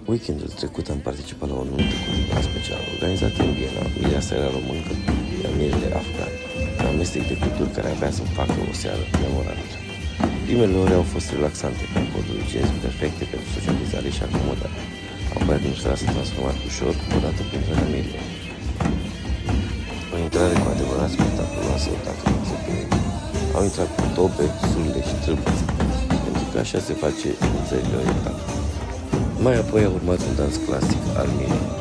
Weekendul trecut am participat la o nuntă cu invitați special organizată în Viena. Mireasa era româncă, iar mirele afgan. Un amestec de culturi care avea să-mi facă o seară memorabilă. Primele ore au fost relaxante, cu acorduri jazz perfecte pentru socializare și acomodare. Apoi atmosfera s-a transformat ușor, odată cu intrarea mirilor. O intrare cu adevărat spectaculoasă, dacă nu se prinde. Au intrat cu tobe, surle și trâmbițe, pentru că așa se face în țările orientale. Mai apoi a urmat un dans clasic al mirilor,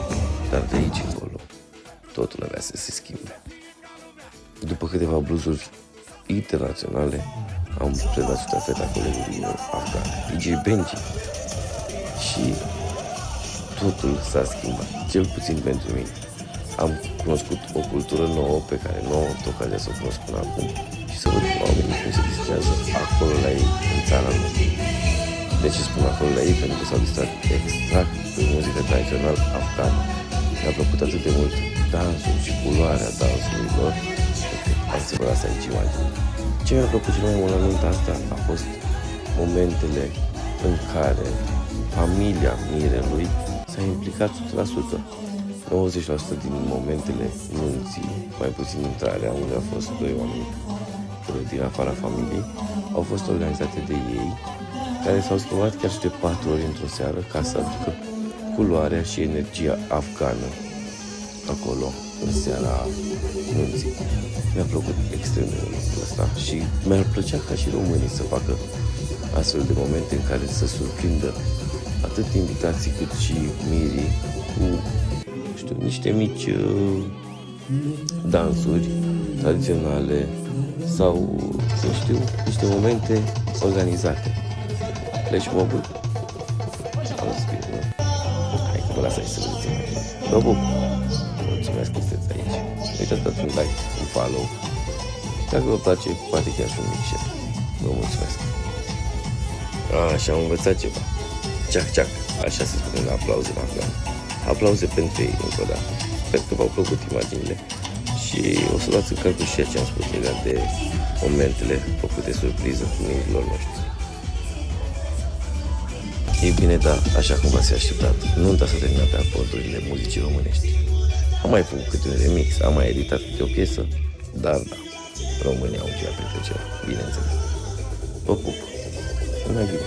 dar de aici încolo, totul avea să se schimbe. După câteva bluzuri internaționale, am predat ștafeta colegului meu afgan, DJ Benji, și totul s-a schimbat, cel puțin pentru mine. Am cunoscut o cultură nouă pe care nu am avut ocazia să o cunosc până acum și să văd oamenii cum se distrează acolo la ei, în țara lor. De ce spun acolo la ei? Pentru că s-au distrat extract de muzică tradițională afgană. Mi-a plăcut atât de mult dansul și culoarea dansului lor, am să vă las aici imagini. Ce mi-a plăcut cel mai mult la nunta asta a fost momentele în care familia mirelui s-a implicat 100%. 90% din momentele nunții, mai puțin intrarea, unde au fost doi oameni din afara familiei, au fost organizate de ei, care s-au schimbat chiar și de 4 ori într-o seară ca să aducă culoarea și energia afgană acolo, în seara nunții. Mi-a plăcut extrem de mult lucrul ăsta și mi-ar plăcea ca și românii să facă astfel de momente în care să surprindă atât invitații cât și mirii cu, niște mici dansuri tradiționale sau, niște momente organizate. Pleci mobul? Hai că vă las aici să vedeți imagine. Vă pup! Mulțumesc că sunteți aici. Uitați, dați un like, un follow. Dacă vă place, poate chiar și un mic share. Vă mulțumesc! Și am învățat ceva. Ceac, așa se spune la aplauze la afgan. Aplauze pentru ei încă o dată. Sper că v-au plăcut imaginile și o să luați în calcul și ce am spus legat de momentele făcute surpriză cu mirilor noștri. Ei bine, da, așa cum v-ați așteptat, nunta s-a terminat pe acordurile muzicii românești. Am mai făcut câte un remix, am mai editat câte o piesă, dar da, românii au încheiat pe ceva, bineînțeles. Vă pup, numai bine!